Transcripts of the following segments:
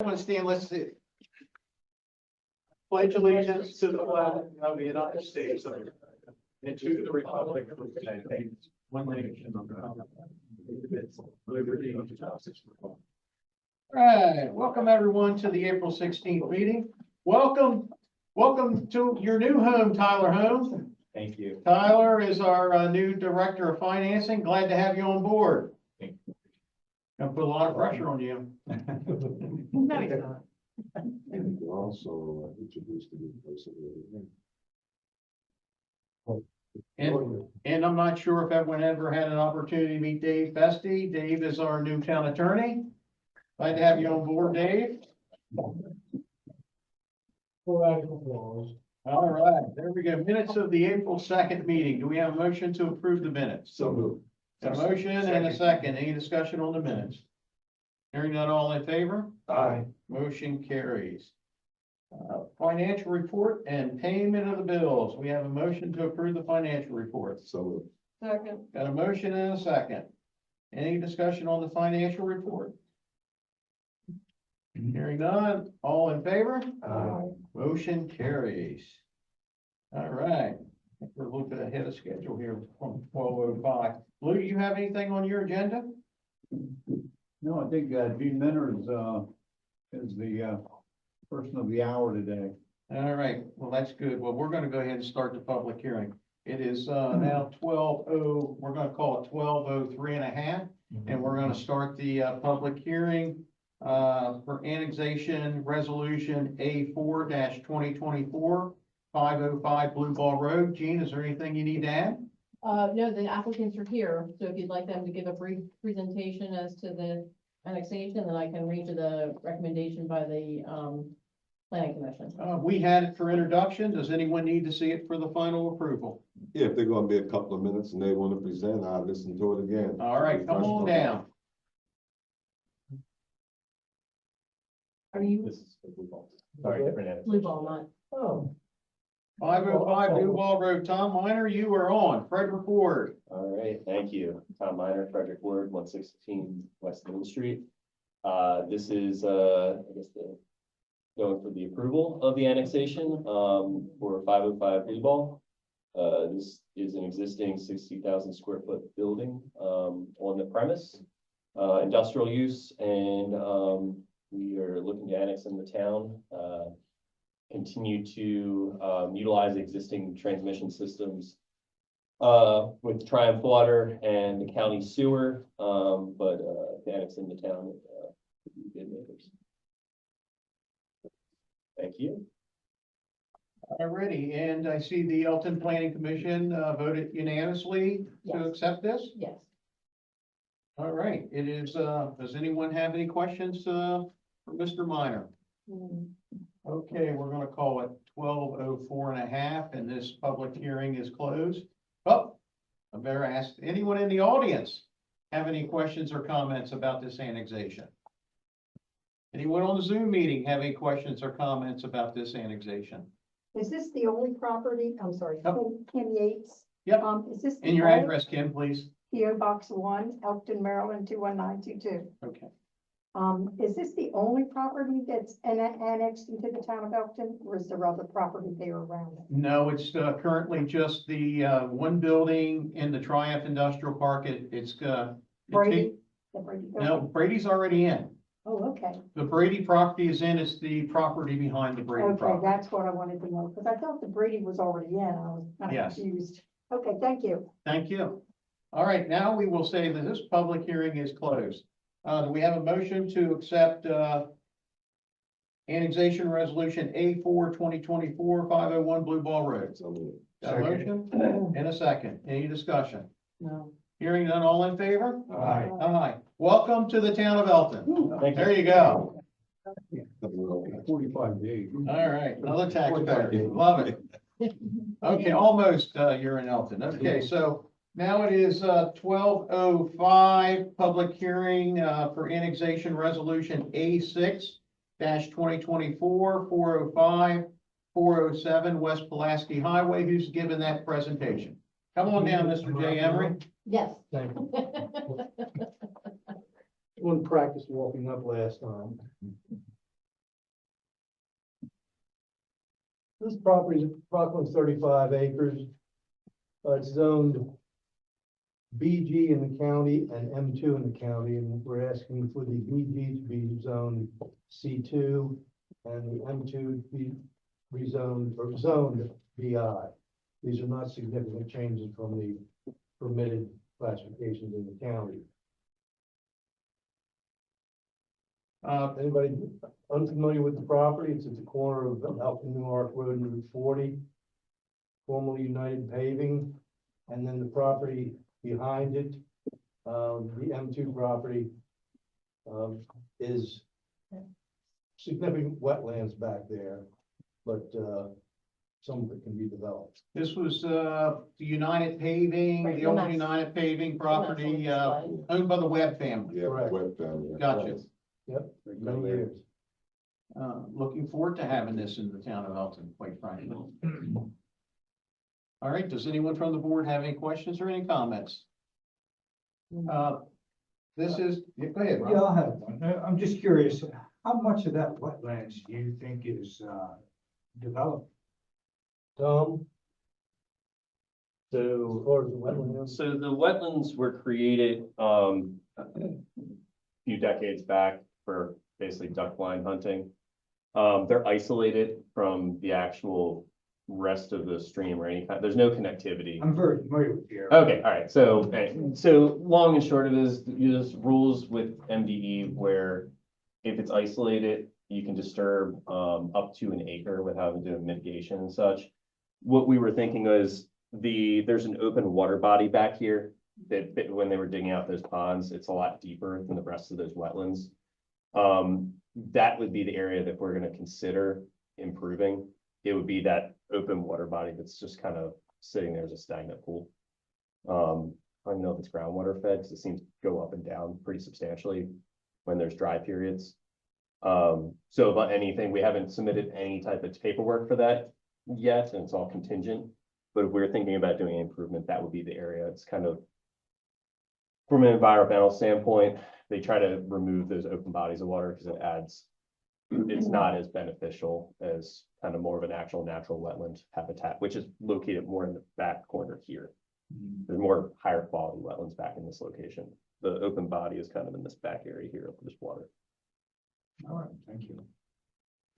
Everyone stand, let's see. Pledge allegiance to the flag of the United States of America and to the republic for which it stands, one nation under God, indivisible, liberty and justice for all. All right, welcome everyone to the April 16th meeting. Welcome to your new home, Tyler Holmes. Thank you. Tyler is our new director of financing. Glad to have you on board. Thank you. Gonna put a lot of pressure on you. No, he's not. And we're also introduced to the person. And I'm not sure if everyone ever had an opportunity to meet Dave Festi. Dave is our new town attorney. Glad to have you on board, Dave. All right, there we go. Minutes of the April 2nd meeting. Do we have a motion to approve the minutes? So moved. A motion and a second. Any discussion on the minutes? Hearing none, all in favor? Aye. Motion carries. Financial report and payment of the bills. We have a motion to approve the financial report. So moved. Second. Got a motion and a second. Any discussion on the financial report? Hearing none, all in favor? Aye. Motion carries. All right, I think we're a little bit ahead of schedule here from 12:05. Lou, do you have anything on your agenda? No, I think Gene Minner is the person of the hour today. All right, well, that's good. Well, we're gonna go ahead and start the public hearing. It is now 12:00, we're gonna call it 12:03 and a half, and we're gonna start the public hearing for annexation resolution A4 2024 505 Blue Ball Road. Gene, is there anything you need to add? No, the applicants are here, so if you'd like them to give a brief presentation as to the annexation, then I can read you the recommendation by the, planning commission. We had it for introduction. Does anyone need to see it for the final approval? Yeah, if they're gonna be a couple of minutes and they want to present, I'll listen to it again. All right, come on down. Are you This is the blue ball. Sorry, different end. blue ball, not? Oh. 505 Blue Ball Road. Tom Minor, you are on. Frederick Ward. All right, thank you. Tom Minor, Frederick Ward, 116 West Main Street. This is, I guess going for the approval of the annexation, for 505 Blue Ball. This is an existing 60,000 square foot building, on the premise, industrial use, and, we are looking to annex in the town, continue to utilize existing transmission systems with Triumph Water and the county sewer, but to annex in the town with good neighbors. Thank you. Alrighty, and I see the Elkton Planning Commission voted unanimously to Yes. accept this. Yes. All right, it is, does anyone have any questions for Mr. Minor? Okay, we're gonna call it 12:04 and a half, and this public hearing is closed. Oh, I better ask, anyone in the audience have any questions or comments about this annexation? Anyone on the Zoom meeting have any questions or comments about this annexation? Is this the only property? I'm sorry, Yep. Kim Yates. Yep. Is this? And your address, Kim, please. PO Box 1, Elkton, Maryland, 21922. Okay. Is this the only property that's annexed into the town of Elkton, or is there other property there around it? No, it's currently just the one building in the Triumph Industrial Park. It's Brady? The Brady no, building? Brady's already in. Oh, okay. The Brady property is in. It's the property behind the Brady Okay, property. that's what I wanted to know, because I thought the Brady was already in. I was kind of Yes. confused. Okay, thank you. Thank you. All right, now we will say that this public hearing is closed. Do we have a motion to accept annexation resolution A4 2024 501 Blue Ball Road? So moved. Got a motion and a second. Any discussion? No. Hearing none, all in favor? Aye. Aye. Welcome to the town of Elkton. Thank There you. you go. 45 days. All right, another taxpayer. Love it. Okay, almost, you're in Elkton. Okay, so now it is 12:05, public hearing for annexation resolution A6 2024 405 407 West Pulaski Highway. Who's given that presentation? Come on down, Mr. J. Emery. Yes. Thank you. Wouldn't practice walking up last time. This property is approximately 35 acres. It's zoned BG in the county and M2 in the county, and we're asking for the BG to be zoned C2 and the M2 to be rezoned or zoned BI. These are not significant changes from the permitted classifications in the county. Anybody unfamiliar with the property? It's at the corner of Elkton Newark Road and Route 40, formerly United Paving, and then the property behind it, the M2 property, is significant wetlands back there, but some of it can be developed. This was, the United Paving, Right, the the old next- United Paving property, the next one. owned by the Webb family. Yeah, Correct. wet family. Gotcha. Yep, many years. Looking forward to having this in the town of Elkton, quite frankly. All right, does anyone from the board have any questions or any comments? This is, yeah, go ahead, Rob. Yeah, I'll have one. I'm just curious, how much of that wetlands do you think is, developed? Tom, So as far as the wetlands, So the wetlands were created, a few decades back for basically duck blind hunting. They're isolated from the actual rest of the stream or any kind, there's no connectivity. I'm very familiar with the area. Okay, all right, so long and short of it is, there's rules with MDE where if it's isolated, you can disturb, up to an acre without having to do mitigation and such. What we were thinking was, there's an open water body back here that when they were digging out those ponds, it's a lot deeper than the rest of those wetlands. That would be the area that we're gonna consider improving. It would be that open water body that's just kind of sitting there as a stagnant pool. I don't know if it's groundwater fed, because it seems to go up and down pretty substantially when there's dry periods. So about anything, we haven't submitted any type of paperwork for that yet, and it's all contingent. But if we're thinking about doing an improvement, that would be the area. It's kind of, from an environmental standpoint, they try to remove those open bodies of water because it's not as beneficial as kind of more of an actual natural wetland habitat, which is located more in the back corner here. There's more higher quality wetlands back in this location. The open body is kind of in this back area here of this water. All right, thank you.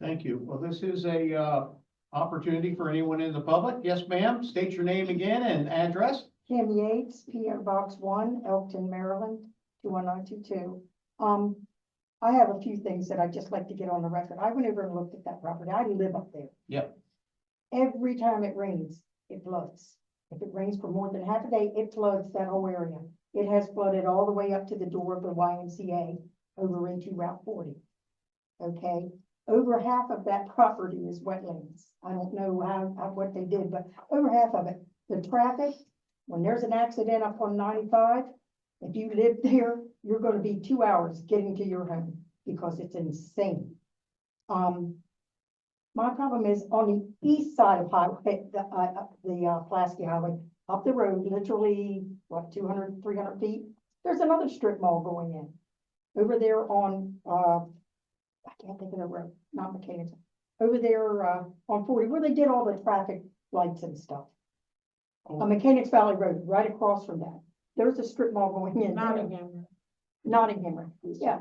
Thank you. Well, this is a, opportunity for anyone in the public. Yes, ma'am. State your name again and address. Kim Yates, P.O. Box 1, Elkton, Maryland, 21922. I have a few things that I'd just like to get on the record. I went over and looked at that property. I live up there. Yep. Every time it rains, it floods. If it rains for more than half a day, it floods that whole area. It has flooded all the way up to the door of the YMCA over into Route 40. Okay, over half of that property is wetlands. I don't know what they did, but over half of it. The traffic, when there's an accident up on 95, if you live there, you're gonna be 2 hours getting to your home because it's insane. My problem is on the east side of highway, the Pulaski Highway, up the road, literally, what, 200, 300 feet? There's another strip mall going in. Over there on, I can't think of the road, not Mechanics. Over there, on 40, where they did all the traffic lights and stuff. On Mechanics Valley Road, right across from that. There's a strip mall going in. Nottingham, yeah.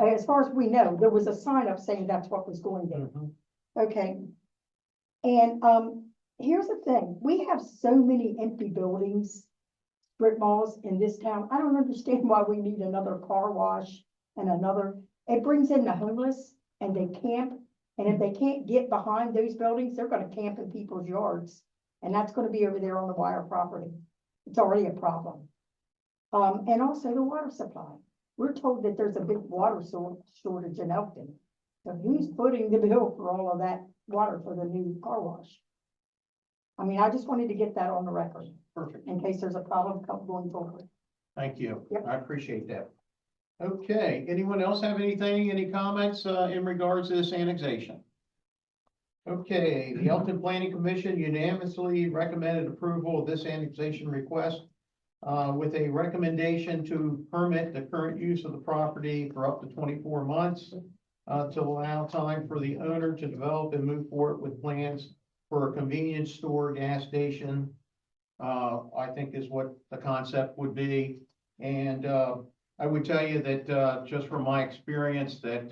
As far as we know, there was a sign up saying that's what was going there. Okay. And, here's the thing, we have so many empty buildings, strip malls in this town. I don't understand why we need another car wash and another, it brings in the homeless and they camp. And if they can't get behind those buildings, they're gonna camp in people's yards. And that's gonna be over there on the Wire property. It's already a problem. And also the water supply. We're told that there's a big water shortage in Elkton. So who's footing the bill for all of that water for the new car wash? I mean, I just wanted to get that on the record Perfect. in case there's a problem going forward. Thank you. Yep. I appreciate that. Okay, anyone else have anything, any comments, in regards to this annexation? Okay, the Elkton Planning Commission unanimously recommended approval of this annexation request, with a recommendation to permit the current use of the property for up to 24 months. to allow time for the owner to develop and move forward with plans for a convenience store, gas station. I think is what the concept would be. And, I would tell you that, just from my experience, that,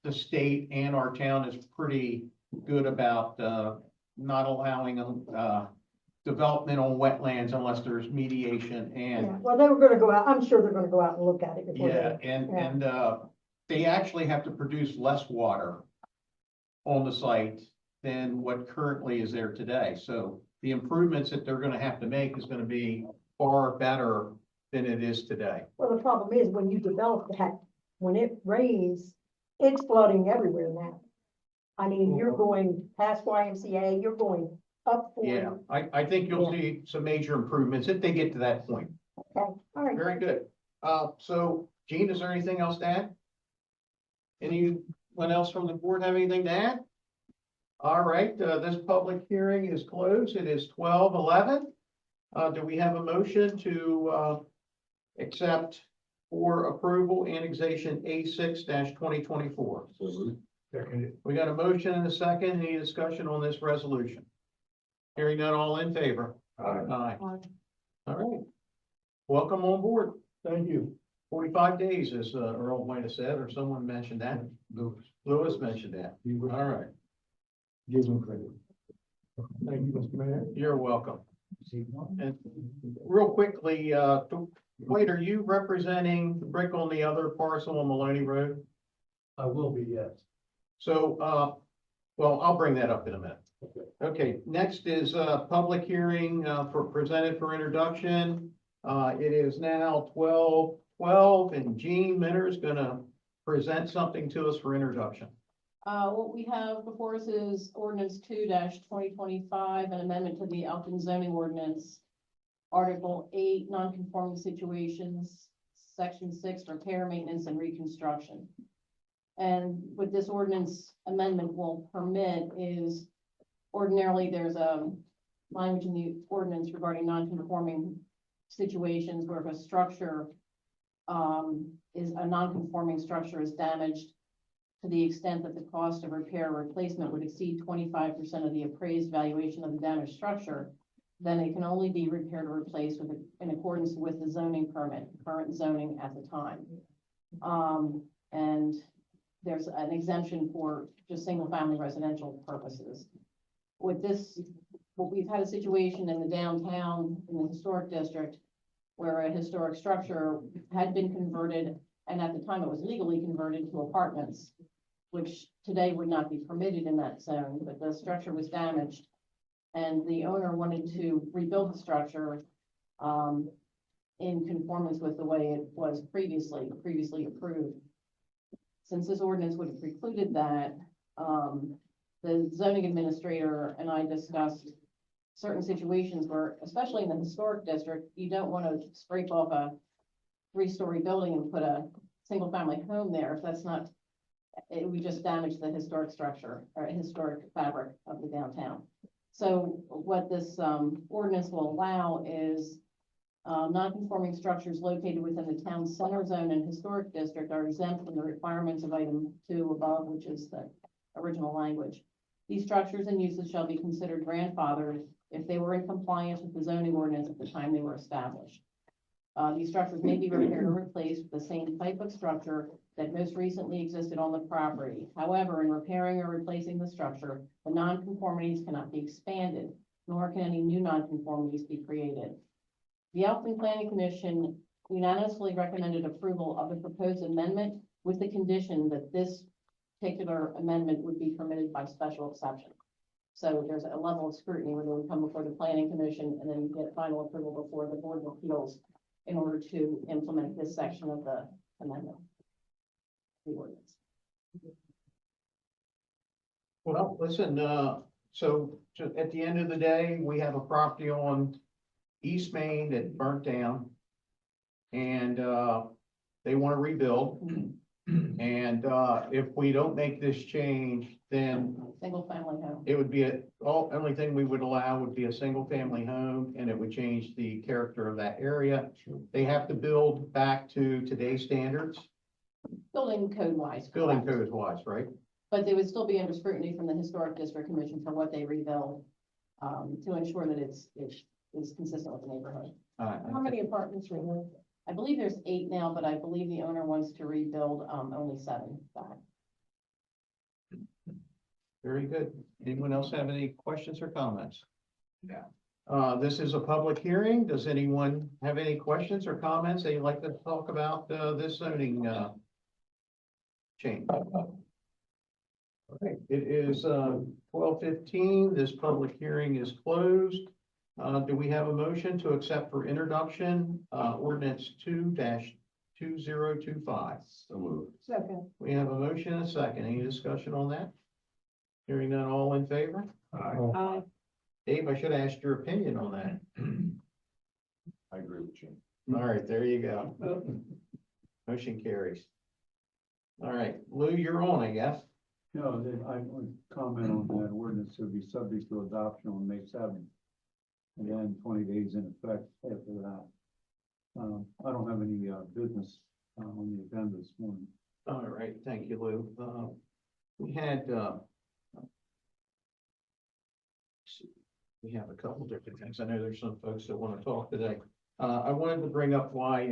the state and our town is pretty good about, not allowing, development on wetlands unless there's mediation and, Yeah, well, they were gonna go out, I'm sure they're gonna go out and look at it before yeah, they. and, they actually have to produce less water on the site than what currently is there today. So the improvements that they're gonna have to make is gonna be far better than it is today. Well, the problem is when you develop that, when it rains, it's flooding everywhere now. I mean, you're going past YMCA, you're going up. Yeah, I think you'll see some major improvements if they get to that point. Okay, all right. Very good. So Gene, is there anything else to add? Anyone else from the board have anything to add? All right, this public hearing is closed. It is 12:11. Do we have a motion to, accept for approval annexation A6-2024? So moved. We got a motion and a second. Any discussion on this resolution? Hearing none, all in favor? Aye. All right. Welcome on board. Thank you. 45 days, as Earl might have said, or someone mentioned that. Lewis mentioned that. All right. Give them credit. Thank you, Mr. Mayor. You're welcome. And real quickly, Dwight, are you representing the brick on the other parcel on Maloney Road? I will be, yes. So, well, I'll bring that up in a minute. Okay, next is a public hearing presented for introduction. It is now 12:12, and Gene Minner is gonna present something to us for introduction. What we have before us is ordinance 2-2025, an amendment to the Elkton zoning ordinance. Article 8, non-conforming situations, Section 6, repair, maintenance, and reconstruction. And what this ordinance amendment will permit is ordinarily there's a language in the ordinance regarding non-conforming situations where if a structure is a non-conforming structure is damaged to the extent that the cost of repair or replacement would exceed 25% of the appraised valuation of the damaged structure, then it can only be repaired or replaced in accordance with the zoning permit, current zoning at the time. And there's an exemption for just single-family residential purposes. With this, we've had a situation in the downtown, in the historic district, where a historic structure had been converted, and at the time it was legally converted to apartments, which today would not be permitted in that zone, but the structure was damaged. And the owner wanted to rebuild the structure in conformance with the way it was previously approved. Since this ordinance would have precluded that, the zoning administrator and I discussed certain situations where, especially in the historic district, you don't want to scrape off a 3-story building and put a single-family home there. If that's not, it would just damage the historic structure or historic fabric of the downtown. So what this ordinance will allow is non-conforming structures located within the town center zone and historic district are exempt from the requirements of item 2 above, which is the original language. These structures and uses shall be considered grandfathered if they were in compliance with the zoning ordinance at the time they were established. These structures may be repaired or replaced with the same type of structure that most recently existed on the property. However, in repairing or replacing the structure, the nonconformities cannot be expanded, nor can any new nonconformities be created. The Elkton Planning Commission unanimously recommended approval of the proposed amendment with the condition that this particular amendment would be permitted by special exception. So there's a level of scrutiny where they would come before the Planning Commission and then get final approval before the Board of Appeals in order to implement this section of the amendment. The ordinance. Well, listen, so at the end of the day, we have a property on East Main that burnt down. And, they want to rebuild. And, if we don't make this change, then Single family home. it would be only thing we would allow would be a single family home, and it would change the character of that area. They have to build back to today's standards. building code wise. building correct. codes wise, right? But they would still be under scrutiny from the Historic District Commission for what they rebuild, to ensure that it's consistent with the neighborhood. How many apartments are there? I believe there's 8 now, but I believe the owner wants to rebuild, only 7 back. Very good. Anyone else have any questions or comments? Yeah. This is a public hearing. Does anyone have any questions or comments they'd like to talk about, this zoning, change? Okay, it is, 12:15. This public hearing is closed. Do we have a motion to accept for introduction, ordinance 2-2025? So moved. Second. We have a motion and a second. Any discussion on that? Hearing none, all in favor? Dave, I should have asked your opinion on that. I agree with you. All right, there you go. Motion carries. All right, Lou, you're on, I guess. No, then I would comment on that ordinance to be subject to adoption on May 7th. And then 20 days in effect after that. I don't have any, business, on the agenda this morning. All right, thank you, Lou. We had, we have a couple different things. I know there's some folks that want to talk today. I wanted to bring up why,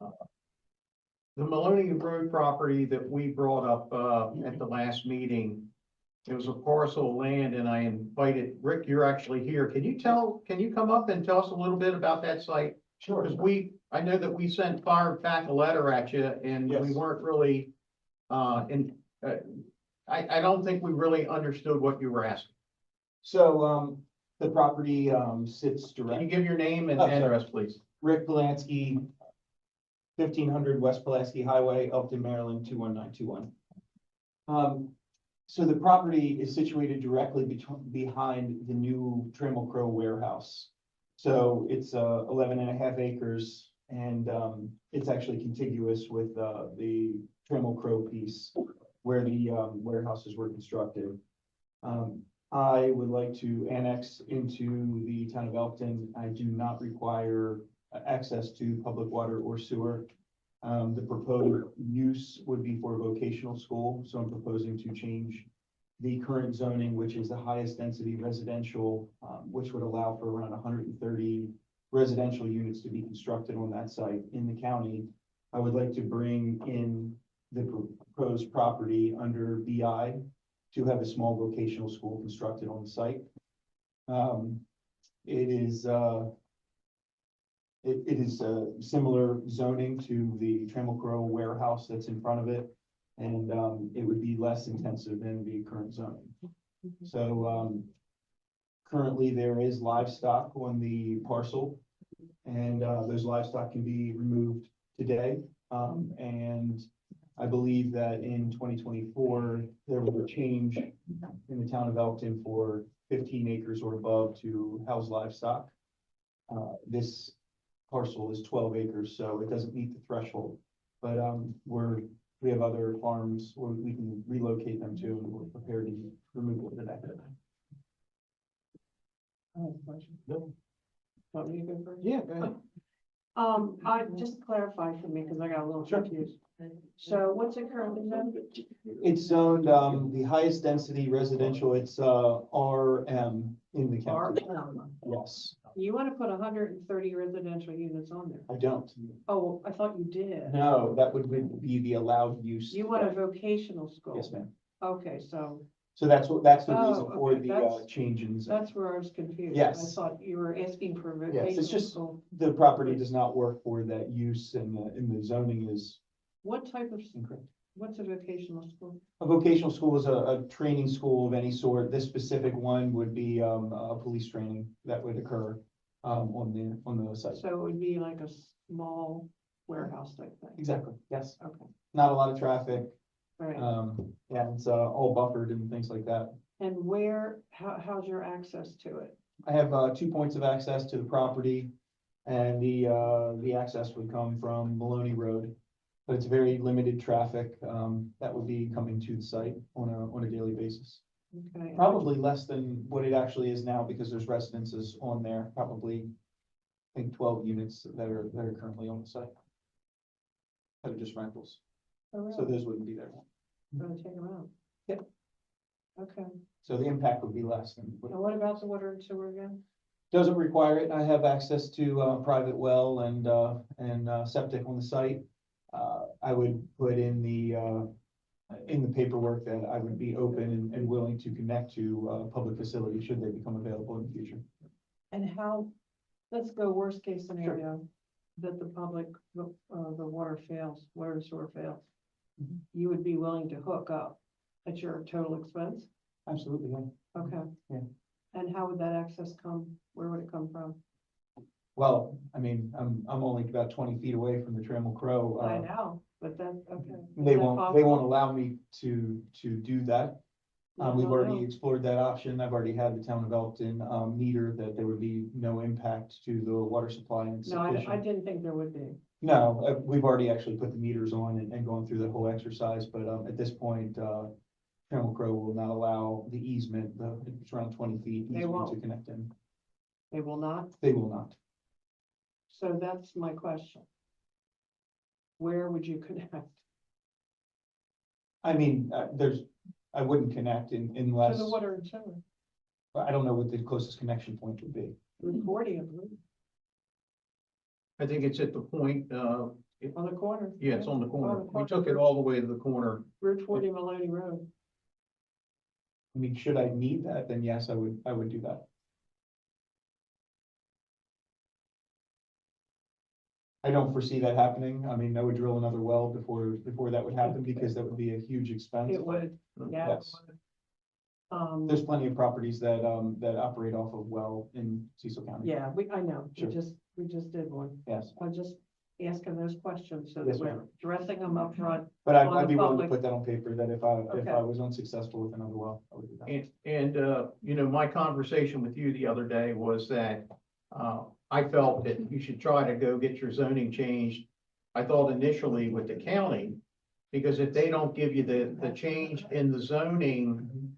the Maloney Road property that we brought up, at the last meeting. It was a parcel of land and I invited, Rick, you're actually here. Can you come up and tell us a little bit about that site? Sure. Because I know that we fired back a letter at you and we Yes. weren't really, I don't think we really understood what you were asking. So, the property, sits Can you direct, give your name and Oh, sorry. address, please? Rick Polanski, 1500 West Pulaski Highway, Elkton, Maryland, 21921. So the property is situated directly behind the new Trammell Crow warehouse. So it's, 11 and a half acres and, it's actually contiguous with, the Trammell Crow piece where the, warehouses were constructed. I would like to annex into the town of Elkton. I do not require access to public water or sewer. The proposed use would be for a vocational school, so I'm proposing to change the current zoning, which is the highest density residential, which would allow for around 130 residential units to be constructed on that site in the county. I would like to bring in the proposed property under BI to have a small vocational school constructed on the site. It is similar zoning to the Trammell Crow warehouse that's in front of it. And, it would be less intensive than the current zoning. So, currently there is livestock on the parcel. And, those livestock can be removed today. And I believe that in 2024, there was a change in the town of Elkton for 15 acres or above to house livestock. This parcel is 12 acres, so it doesn't meet the threshold. But, we have other farms where we can relocate them to, and we're prepared to remove it today. I have a question. No. Want me to go first? Yeah, go ahead. I just clarify for me, because I got a little confused. So what's it currently zoned? It's zoned, the highest density residential, it's, RM in the county. Yes, You want to put 130 residential units on there? I don't. Oh, I thought you did. No, that would be the allowed use. You want a vocational school? Yes, ma'am. Okay, so So that's the reason Oh, for okay, the, that's- change in zone. that's where I was confused. Yes. I thought you were asking for a Yes, vocational it's just- school. The property does not work for that use and the zoning is What type of, incorrect. what's a vocational school? A vocational school is a training school of any sort. This specific one would be, a police training that would occur, on the site. So it would be like a small warehouse type thing? Exactly, yes. Okay, Not a lot of traffic. all right. Yeah, it's, all buffered and things like that. And how's your access to it? I have, 2 points of access to the property. And the access would come from Maloney Road. But it's very limited traffic, that would be coming to the site on a daily basis. Okay. Probably less than what it actually is now because there's residences on there, probably, I think 12 units that are currently on the site. that are just rentals, Oh, so those wouldn't be there. Gonna take them out. Yep. Okay, So the impact would be less than. and what about the water and sewer again? Doesn't require it. I have access to private well and septic on the site. I would put in the paperwork that I would be open and willing to connect to public facilities should they become available in the future. And how, let's go worst case scenario, that the public, the water fails, water and sewer fails. Mhm. You would be willing to hook up at your total expense? Absolutely, yeah. Okay. Yeah. And how would that access come? Where would it come from? Well, I mean, I'm only about 20 feet away from the Trammell Crow. I know, but that's, okay. They Is that won't possible? allow me to do that. No, We've no, already no. explored that option. I've already had the town of Elkton, meter that there would be no impact to the water supply and No, I sufficient. didn't think there would be. No, we've already actually put the meters on and gone through the whole exercise, but, at this point, Trammell Crow will not allow the easement, it's around 20 feet They easement to won't. connect in. They will not. They will not. So that's my question. Where would you connect? I mean, I wouldn't connect To unless, the water and sewer. I don't know what the closest connection point would be. Route 40, I believe, I think it's at the point, on the corner. yeah, it's on the corner. On the We took it all the way to the corner. Route 40 Maloney Road. I mean, should I need that, then yes, I would do that. I don't foresee that happening. I mean, I would drill another well before that would happen, because that would be a huge expense. It would, yeah. it Yes. would. There's plenty of properties that operate off of well in Cecil County. Yeah, I know, Sure. we just did one. Yes, I'm just asking those questions so that Yes, we're ma'am. addressing them up front. but On I'd the be willing to public. put that on paper, that if I Okay. was unsuccessful with another well, I would do that. You know, my conversation with you the other day was that, I felt that you should try to go get your zoning changed. I thought initially with the county, because if they don't give you the change in the zoning,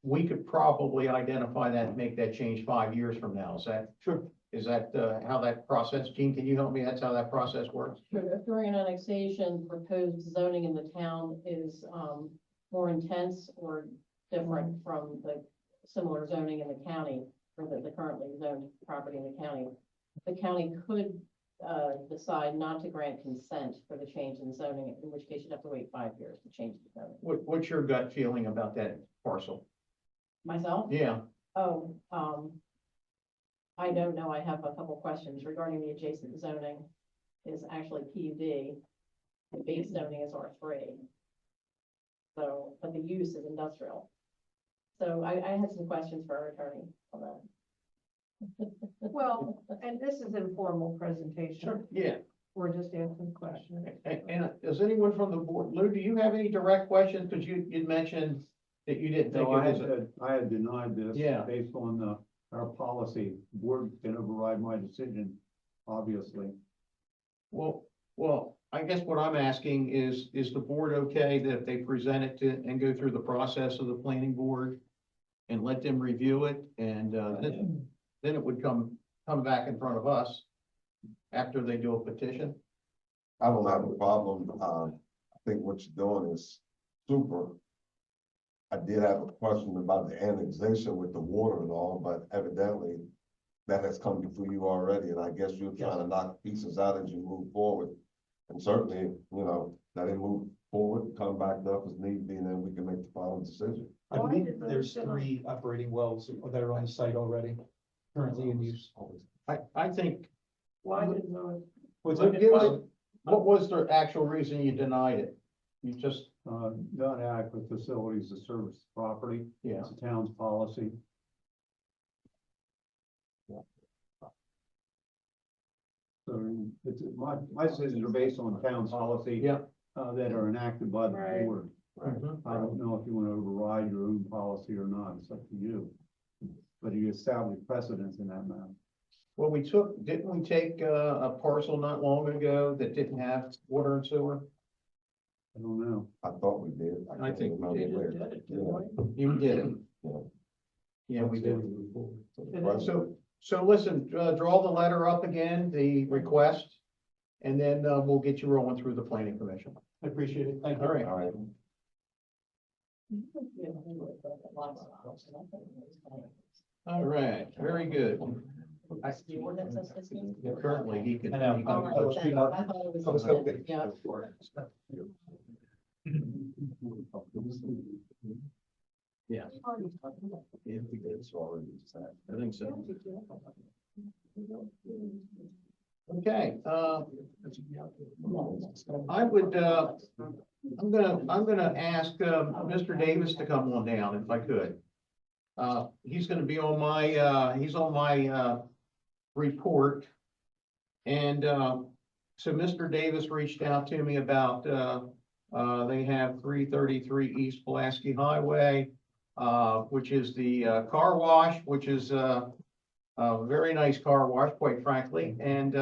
we could probably identify that and make that change 5 years from now. Sure. Is that, how that process, Gene, can you help me? That's how that process works? Sure, during an annexation, proposed zoning in the town is, more intense or different from the similar zoning in the county, or the currently zoned property in the county. The county could, decide not to grant consent for the change in zoning, in which case you'd have to wait 5 years to change the zoning. What's your gut feeling about that parcel? Myself? Yeah, Oh, I don't know. I have a couple questions regarding the adjacent zoning is actually PUD. The base zoning is R3. So, but the use is industrial. So I had some questions for our attorney on that. Well, and this is informal presentation. yeah. We're just asking questions. And does anyone from the board, Lou, do you have any direct questions? Because you'd mentioned that you didn't think No, it was. I had denied this. Yeah. Based on, our policy. The board can override my decision, obviously. Well, I guess what I'm asking is the board okay that if they present it to, and go through the process of the planning board and let them review it, and, then it would come back in front of us after they do a petition? I don't have a problem. I think what you're doing is super. I did have a question about the annexation with the water and all, but evidently that has come before you already, and I guess you're trying to knock pieces out as you move forward. And certainly, let it move forward, come back up as need be, and then we can make the final decision. I Why believe did those there's sit on- 3 operating wells that are on the site already, currently in use. I think, Why didn't know? What's What it? what was the actual reason you denied it? You just, Not adequate facilities to service the property. yeah, It's the town's policy. So it's, my decisions are based on town's policy. Yeah. That are enacted by the Right. board. I don't know if you want to override your own policy or not, it's up to you. But you establish precedents in that matter. well, didn't we take a parcel not long ago that didn't have water and sewer? I don't know. I thought we did. I can't think we remember did. where. Yeah. You did it. Yeah. Yeah, we did. Right. So listen, draw the letter up again, the request, and then, we'll get you rolling through the planning commission. I appreciate it. Thank you. All right. All right. All right, very good. Currently, he can. I know. he can- I thought it was- Yeah. Yeah, I think so. Okay, I would, I'm gonna ask, Mr. Davis to come on down if I could. He's gonna be on my, he's on my, report. And, so Mr. Davis reached out to me about, they have 333 East Pulaski Highway, which is the, car wash, which is, a very nice car wash, quite frankly. And,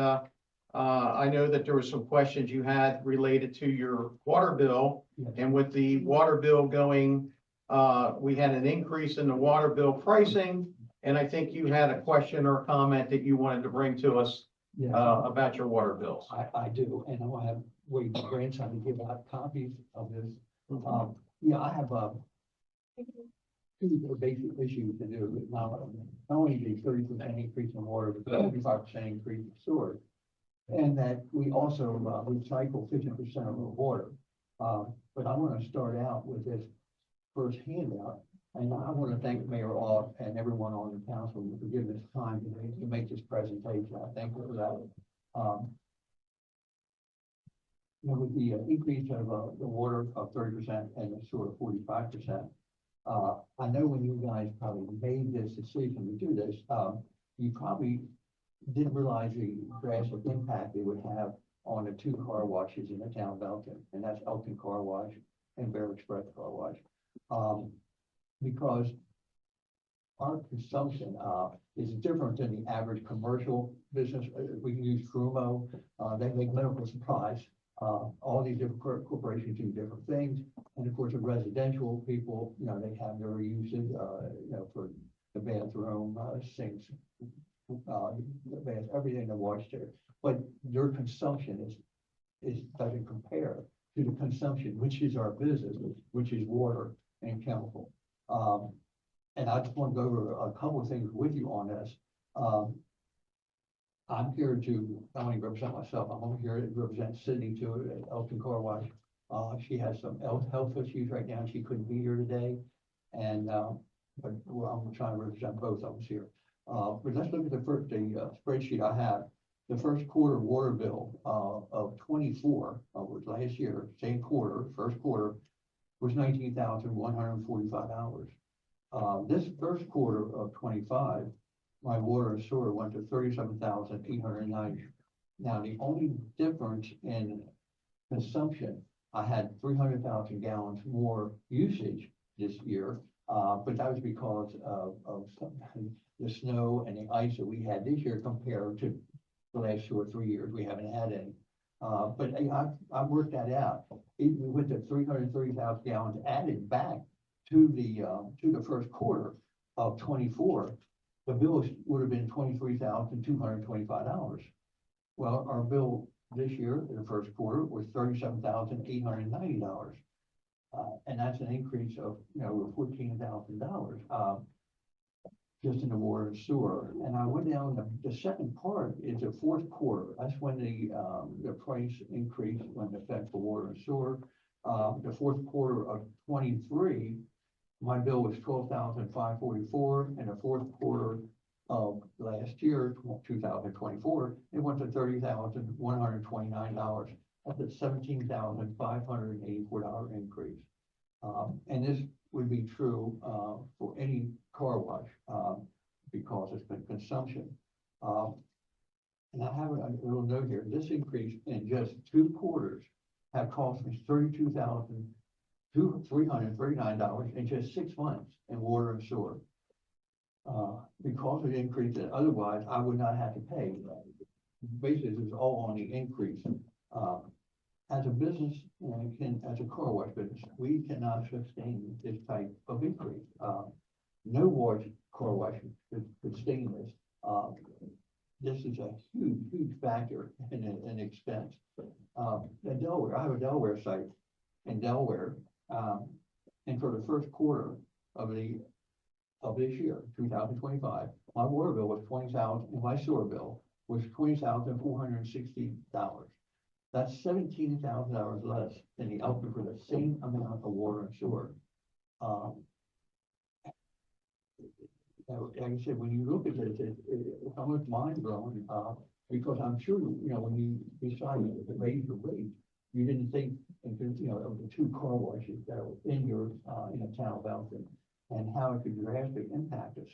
I know that there were some questions you had related to your water bill. And with the water bill going, we had an increase in the water bill pricing. And I think you had a question or a comment that you wanted to bring to us, about your water bills. I do, and I have Wade's grandson to give out copies of this. I have, two basic issues to do with not only the 30% increase in water, but the 35% increase in sewer. And that we also recycle 50% of our water. But I want to start out with this first handout. And I want to thank Mayor Ault and everyone on the council for giving us time to make this presentation. I thank you for that. With the increase of the water of 30% and the sewer 45%, I know when you guys probably made this decision to do this, you probably didn't realize the drastic impact it would have on the two car washes in the town of Elkton, and that's Elkton Car Wash and Bear Express Car Wash. Because our consumption is different than the average commercial business. We can use Trumo, they make medical supplies. All these different corporations do different things. And of course, the residential people, they have their uses, for the bathroom, sinks, the bath, everything that wash there. But their consumption doesn't compare to the consumption, which is our business, which is water and chemical. And I just want to go over a couple of things with you on this. I'm here to not only represent myself, I'm over here to represent Sydney too at Elkton Car Wash. She has some health issues right now. She couldn't be here today. And, but I'm trying to represent both of us here. But let's look at the spreadsheet I have. The first quarter water bill, of 24, was last year, same quarter, first quarter, was $19,145. This first quarter of 25, my water and sewer went to $37,890. Now, the only difference in consumption, I had 300,000 gallons more usage this year, but that was because of the snow and the ice that we had this year compared to the last 2 or 3 years. We haven't had any. But I worked that out. We went to 330,000 gallons added back to the first quarter of 24. The bill would have been $23,225. Well, our bill this year, in the first quarter, was $37,890. And that's an increase of, $14,000, just in the water and sewer. And I went down, the second part is the fourth quarter. That's when the price increase went into effect for water and sewer. The fourth quarter of 23, my bill was $12,544, and the fourth quarter of last year, 2024, it went to $30,129. That's a $17,584 increase. And this would be true for any car wash because it's been consumption. And I have a little note here. This increase in just 2 quarters have cost me $32,339 in just 6 months in water and sewer. Because of the increase that otherwise I would not have to pay. Basically, it's all on the increase. As a business, as a car wash business, we cannot sustain this type of increase. No car wash could sustain this. this is a huge, huge factor in expense. In Delaware, I have a Delaware site in Delaware, and for the first quarter of this year, 2025, my water bill was $20,000, and my sewer bill was $20,460. That's $17,000 less than the Elkton for the same amount of water and sewer. Like I said, when you look at this, it's almost mind blowing, because I'm sure, when you decided to raise your rate, you didn't think, of the two car washes that were in the town of Elkton, and how it could drastically impact us.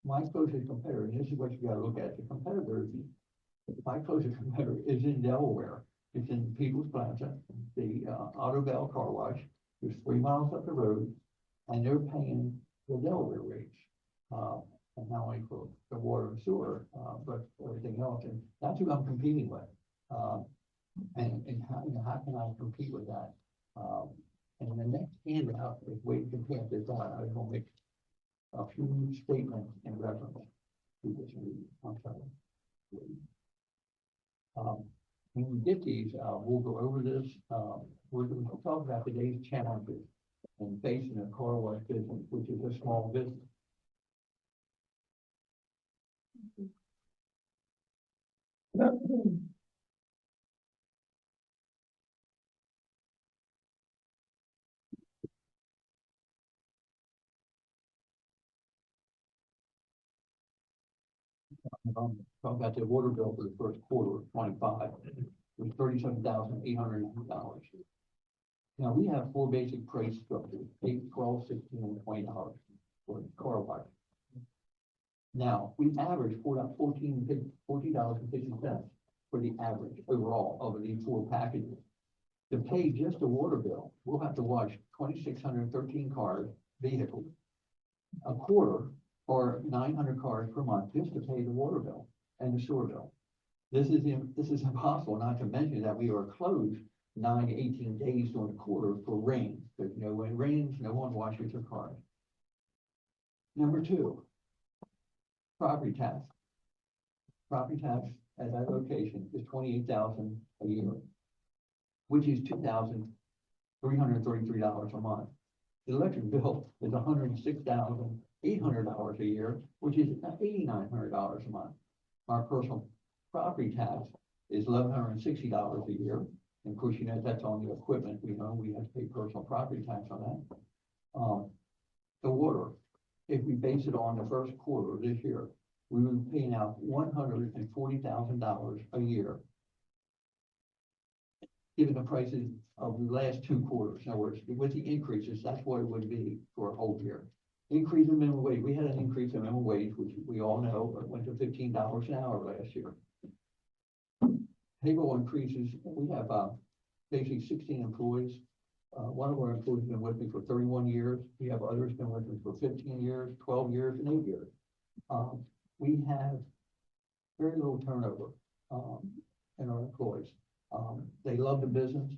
My closest competitor, and this is what you gotta look at, my closest competitor is in Delaware. It's in People's Plaza, the Auto Bell Car Wash. It's 3 miles up the road, and they're paying the Delaware rates. And not only for the water and sewer, but everything else, and that's who I'm competing with. And how can I compete with that? And the next handout is way to compare to that. I will make a few statements in reference to this meeting. I'm sorry. When we get these, we'll go over this. We're going to talk about today's challenges in facing a car wash business, which is a small business. Talk about the water bill for the first quarter of 25, was $37,890. Now, we have 4 basic price structures, 8, 12, 16, and $20 for the car wash. Now, we average $14.50 for the average overall of these 4 packages. To pay just the water bill, we'll have to wash 2,613 cars, vehicles, a quarter, or 900 cars per month just to pay the water bill and the sewer bill. This is impossible, not to mention that we are closed 9 to 18 days during the quarter for rain. Because when it rains, no one washes their cars. Number 2, property tax. Property tax at that location is $28,000 a year, which is $2,333 a month. The electric bill is $106,800 a year, which is $8,900 a month. Our personal property tax is $1,160 a year. And of course, that's on the equipment. We have to pay personal property tax on that. The water, if we base it on the first quarter of this year, we were paying out $140,000 a year, given the prices of the last 2 quarters. In other words, with the increases, that's what it would be for a whole year. Increase in minimum wage. We had an increase in minimum wage, which we all know, but went to $15 an hour last year. Payroll increases. We have basically 16 employees. One of our employees has been with me for 31 years. We have others been with me for 15 years, 12 years, and 8 years. We have very little turnover in our employees. They love the business.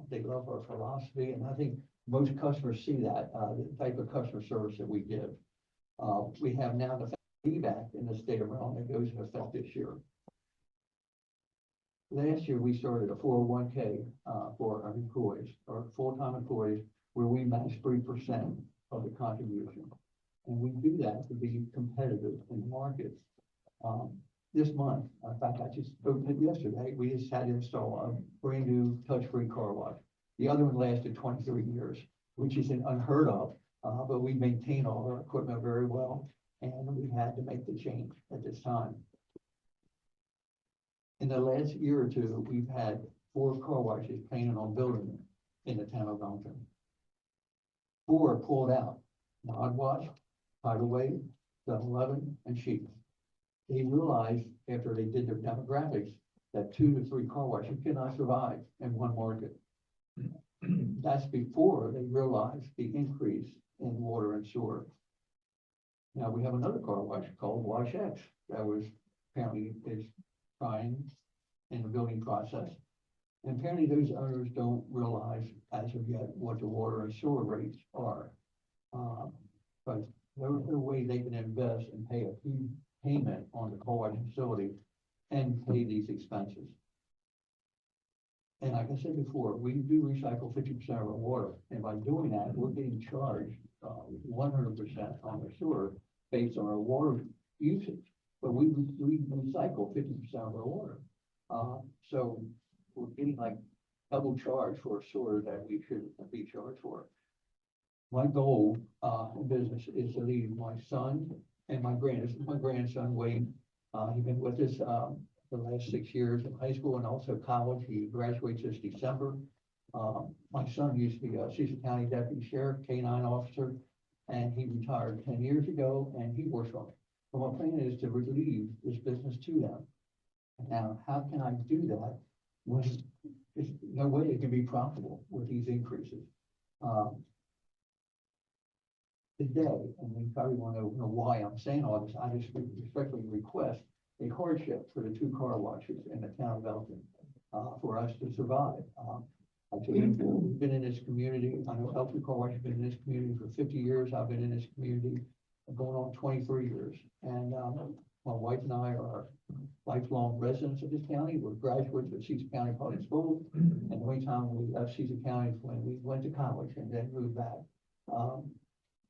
They love our philosophy, and I think most customers see that, the type of customer service that we give. We have now the feedback in the state of Maryland that goes into effect this year. Last year, we started a 401k for our employees, our full-time employees, where we match 3% of the contribution. And we do that to be competitive in the market. This month, in fact, I just opened it yesterday, we just had to install a brand new touch-free car wash. The other one lasted 23 years, which is unheard of, but we maintain all our equipment very well, and we had to make the change at this time. In the last year or 2, we've had 4 car washes planning on building in the town of Elkton. 4 pulled out: Nod Wash, Tidal Wave, 7-Eleven, and Sheets. They realized after they did their demographics that 2 to 3 car washes cannot survive in one market. That's before they realized the increase in water and sewer. Now we have another car wash called Wash X that was apparently is trying in the building process. And apparently those owners don't realize as of yet what the water and sewer rates are. But there's no way they can invest and pay a huge payment on the car wash facility and pay these expenses. And like I said before, we do recycle 50% of our water, and by doing that, we're getting charged 100% on the sewer based on our water usage. But we recycle 50% of our water. So we're getting like double charge for a sewer that we shouldn't be charged for. My goal in business is to leave my son and my grandson Wade. He's been with us the last 6 years in high school and also college. He graduates this December. My son used to be a Cecil County Deputy Sheriff, K-9 officer, and he retired 10 years ago, and he works on it. So my plan is to relieve this business to them. Now, how can I do that when there's no way it can be profitable with these increases? Today, and you probably want to know why I'm saying all this, I just respectfully request a hardship for the 2 car washes in the town of Elkton, for us to survive. I've been in this community. I know Elkton Car Wash has been in this community for 50 years. I've been in this community going on 23 years. And my wife and I are lifelong residents of this county. We're graduates of Cecil County Public School. And the only time we left Cecil County is when we went to college and then moved back.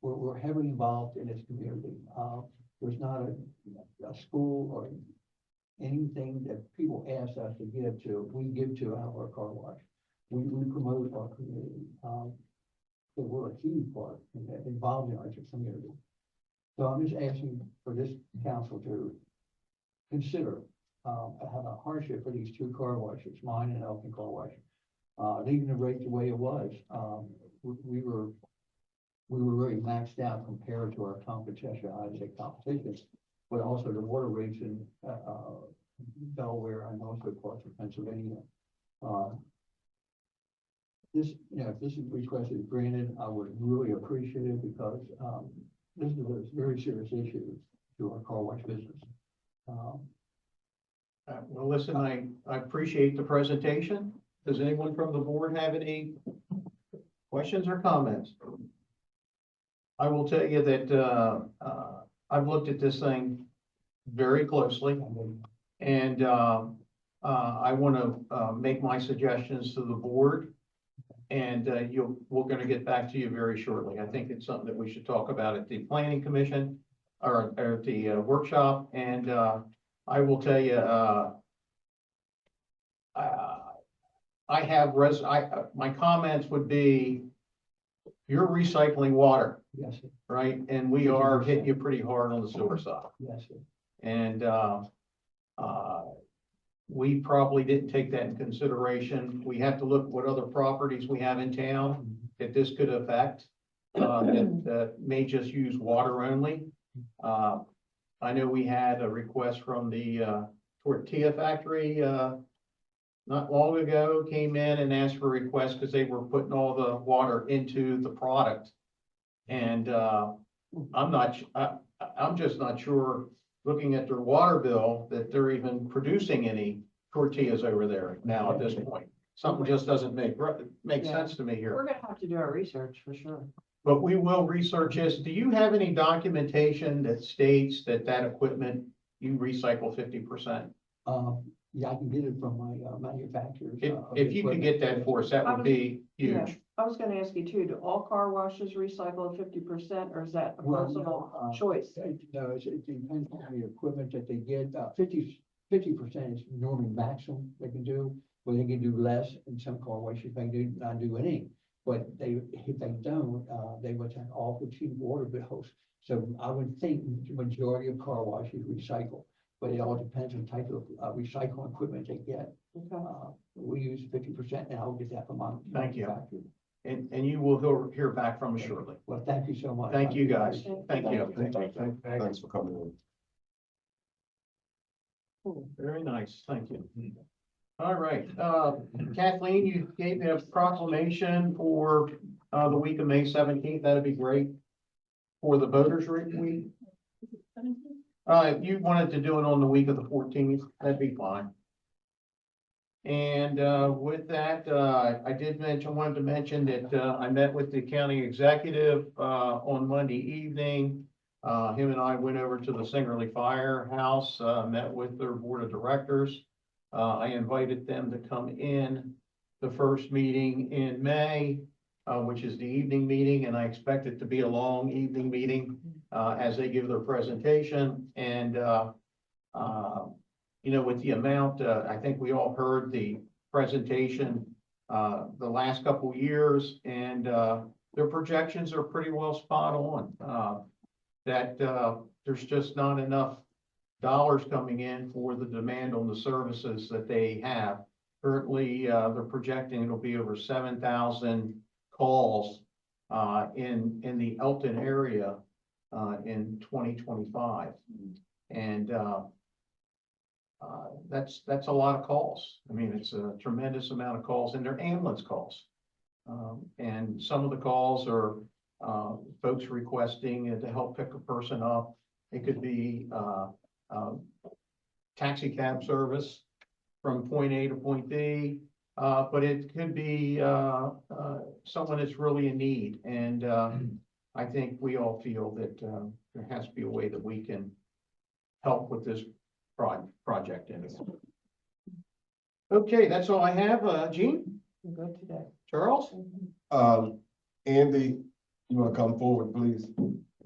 We're heavily involved in this community. There's not a school or anything that people ask us to give to, we give to our car wash. We promote our community. So we're a huge part involved in our community. So I'm just asking for this council to consider have a hardship for these 2 car washes, mine and Elkton Car Wash. Leaving the rate the way it was, we were really maxed out compared to our competition. I'd say competition, but also the water rates in Delaware and also parts of Pennsylvania. This, if this request is granted, I would really appreciate it because this is a very serious issue to our car wash business. Well, listen, I appreciate the presentation. Does anyone from the board have any questions or comments? I will tell you that I've looked at this thing very closely, and I want to make my suggestions to the board, and we're going to get back to you very shortly. I think it's something that we should talk about at the Planning Commission or at the workshop, and I will tell you, my comments would be, you're recycling water, Yes, sir. right? And we are hitting you pretty hard on the sewer side. Yes, sir. And we probably didn't take that in consideration. We have to look at what other properties we have in town that this could affect, that may just use water only. I know we had a request from the tortilla factory not long ago, came in and asked for a request because they were putting all the water into the product. And I'm just not sure, looking at their water bill, that they're even producing any tortillas over there now at this point. Something just doesn't make sense to me here. We're gonna have to do our research for sure. But we will research this. Do you have any documentation that states that equipment you recycle 50%? Yeah, I can get it from my manufacturers. If you could get that for us, that would be Yeah, huge. I was gonna ask you too, do all car washes recycle 50% or is that a personal choice? No, it depends on the equipment that they get. 50% is normally maximum they can do, but they can do less, and some car washes they not do any. But if they don't, they would have awful cheap water bills. So I would think the majority of car washes recycle, but it all depends on the type of recycling equipment they get. Okay. We use 50%, and I'll get that from my Thank you. manufacturer. And you will hear back from us shortly. Well, thank you so much. Thank you, guys. Thank you. Thanks for coming in. Very nice. Thank you. All right, Kathleen, you gave me a proclamation for the week of May 17th. That'd be great. For the voters week. You wanted to do it on the week of the 14th, that'd be fine. And with that, I wanted to mention that I met with the county executive on Monday evening. Him and I went over to the Singerly Firehouse, met with their board of directors. I invited them to come in the first meeting in May, which is the evening meeting, and I expect it to be a long evening meeting, as they give their presentation. And, you know, with the amount, I think we all heard the presentation, the last couple of years, and, their projections are pretty well spot on. That, there's just not enough dollars coming in for the demand on the services that they have. Currently, they're projecting it'll be over 7,000 calls, in the Elkton area, in 2025. And, that's a lot of calls. I mean, it's a tremendous amount of calls, and they're ambulance calls. And some of the calls are, folks requesting to help pick a person up. It could be, taxi cab service from point A to point B. But it could be, someone that's really in need. And, I think we all feel that, there has to be a way that we can help with this project. Okay, that's all I have. Gene, Good today. Charles? Andy, you wanna come forward, please?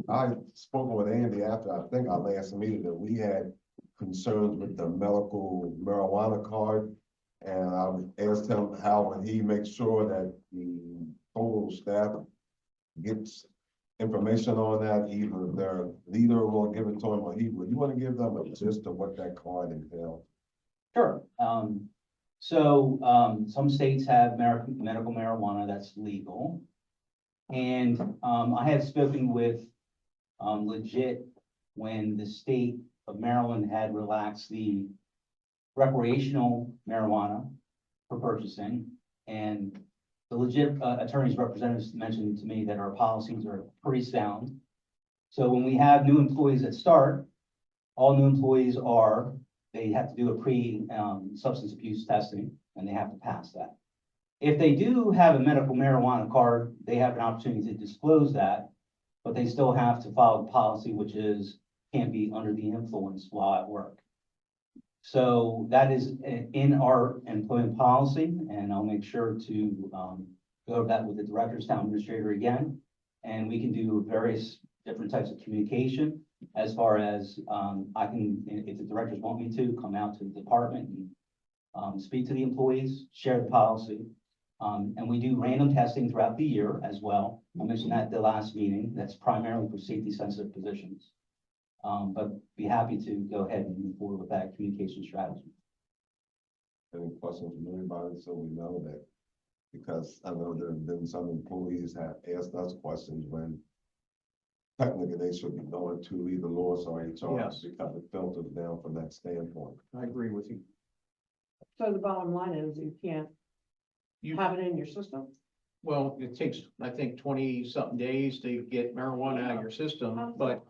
I spoke with Andy after, I think our last meeting, that we had concerns with the medical marijuana card. And I asked him how would he make sure that the total staff gets information on that, either their leader will give it to him, or he would. You wanna give them a gist of what that card entails? Sure. Some states have medical marijuana that's legal. And, I have spoken with, Legit when the state of Maryland had relaxed the recreational marijuana for purchasing. And the Legit, attorneys representatives mentioned to me that our policies are pretty sound. So when we have new employees that start, all new employees they have to do a substance abuse testing, and they have to pass that. If they do have a medical marijuana card, they have an opportunity to disclose that, but they still have to follow the policy, which is can't be under the influence while at work. So that is in our employment policy, and I'll make sure to go over that with the director's town administrator again. And we can do various different types of communication as far as I can, if the directors want me to, come out to the department and speak to the employees, share the policy. And we do random testing throughout the year as well. I mentioned that at the last meeting. That's primarily for safety sensitive positions. But be happy to go ahead and move forward with that communication strategy. Any questions from anybody, so we know that? Because I know there have been some employees have asked us questions when technically they should be going to either Lois or HR. Yes. Because it filters down from that standpoint. I agree with you. So the bottom line is you can't You, have it in your system? well, it takes, I think, 20-something days to get marijuana out of your system, but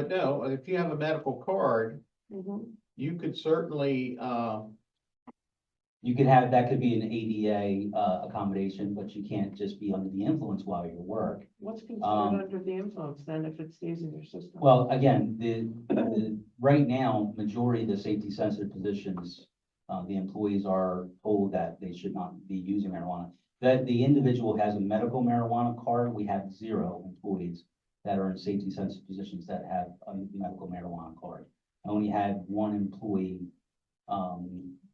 no, if you have a medical card, Mhm. you could certainly, You could have, that could be an ADA accommodation, but you can't just be under the influence while you work. What's considered Um, under the influence then if it stays in your system? Well, again, right now, majority of the safety sensitive positions, the employees are told that they should not be using marijuana. That the individual has a medical marijuana card, we have 0 employees that are in safety sensitive positions that have a medical marijuana card. I only had 1 employee,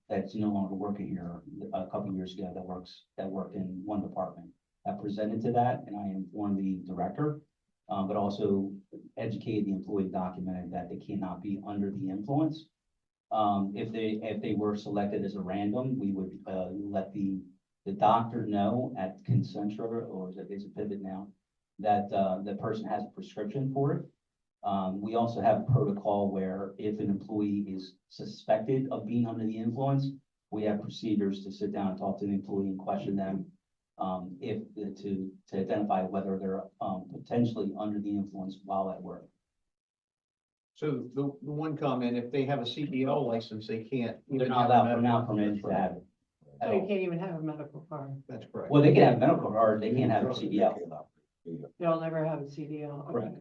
that's no longer working here a couple of years ago that worked in one department. I presented to that, and I informed the director, but also educated the employee, documented that they cannot be under the influence. If they were selected as a random, we would let the doctor know at Concentra, or is it Pivot now, that the person has a prescription for it. We also have a protocol where if an employee is suspected of being under the influence, we have procedures to sit down and talk to the employee and question them to identify whether they're potentially under the influence while at work. so the one comment, if they have a CDL license, they can't. They're even not have a allowed, they're medical not permitted to have it. at So you all. can't even have a medical card. That's correct. Well, they can have a medical card, they can't have a CDL. They'll never have a CDL. Okay. Correct.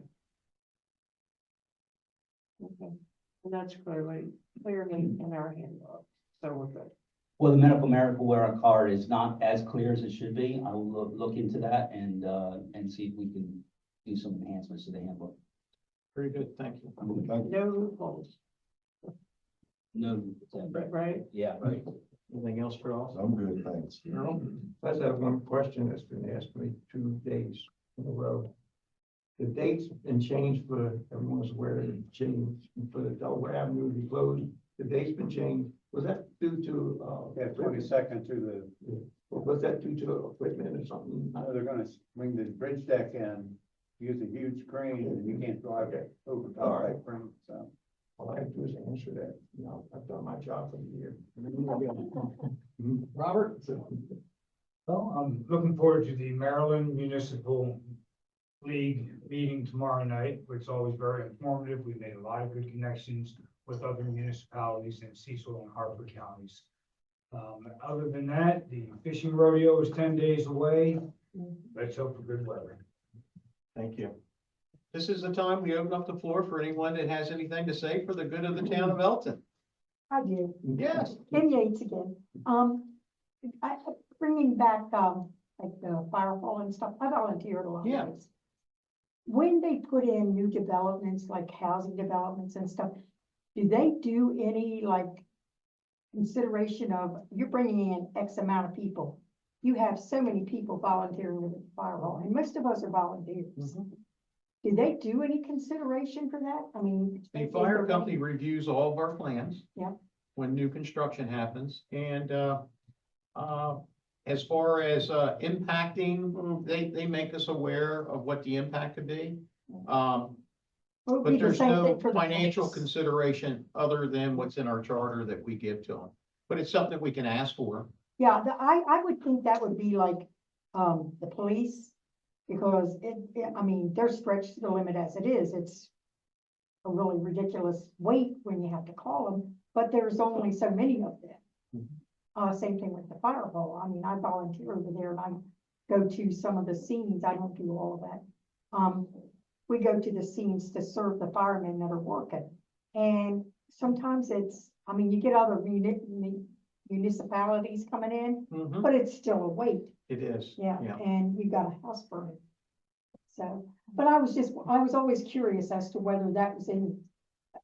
Okay. And that's clearly in our handbook, so we're good. Well, the medical marijuana card is not as clear as it should be. I will look into that and see if we can do some enhancements to the handbook. Very good, thank you. Thank you. No loopholes, No, right? yeah. Right. Anything else for us? I'm good, thanks. I just have one question that's been asked me 2 days in a row. The date's been changed for, everyone's aware it changed for the Delaware Avenue to be closed. The date's been changed. Was that due to, Yeah, 22nd to or was that due to equipment or something? they're gonna bring the bridge deck in, use a huge crane, and you can't drive it over top All of right. that crane, so. All I have to do is answer that, you know, I've done my job for the year. Robert? Well, I'm looking forward to the Maryland Municipal League meeting tomorrow night, which is always very informative. We made a lot of good connections with other municipalities in Cecil and Harford counties. Other than that, the fishing rodeo is 10 days away. Let's hope for good weather. Thank you. This is the time we open up the floor for anyone that has anything to say for the good of the town of Elkton. I do. Yes. Kim Yates again. Bringing back, like the firewall and stuff, I volunteered a lot Yeah. of ways. When they put in new developments, like housing developments and stuff, do they do any like consideration of, you're bringing in X amount of people? You have so many people volunteering with the firewall, and most of us are volunteers. Mhm. Do they do any consideration for that? I mean. The is fire there any- company reviews all of our plans. Yeah. When new construction happens, and, as far as, impacting, they make us aware of what the impact could be. Would But be the there's same no thing for the financial police. consideration other than what's in our charter that we give to them. But it's something we can ask for. Yeah, I would think that would be like, the police, because I mean, they're stretched to the limit as it is. It's a really ridiculous weight when you have to call them, but there's only so many of them. Same thing with the fire hall. I mean, I volunteer over there and I go to some of the scenes. I don't do all of that. We go to the scenes to serve the firemen that are working. And sometimes I mean, you get other municipalities coming in, Mhm. but it's still a weight. It is. Yeah, and you got a house burning. So, but I was always curious as to whether that was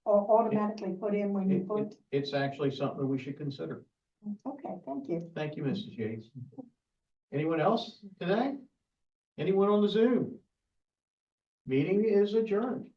automatically put in when you put, It's actually something we should consider. okay, thank you. Thank you, Mrs. Yates. Anyone else today? Anyone on the Zoom? Meeting is adjourned.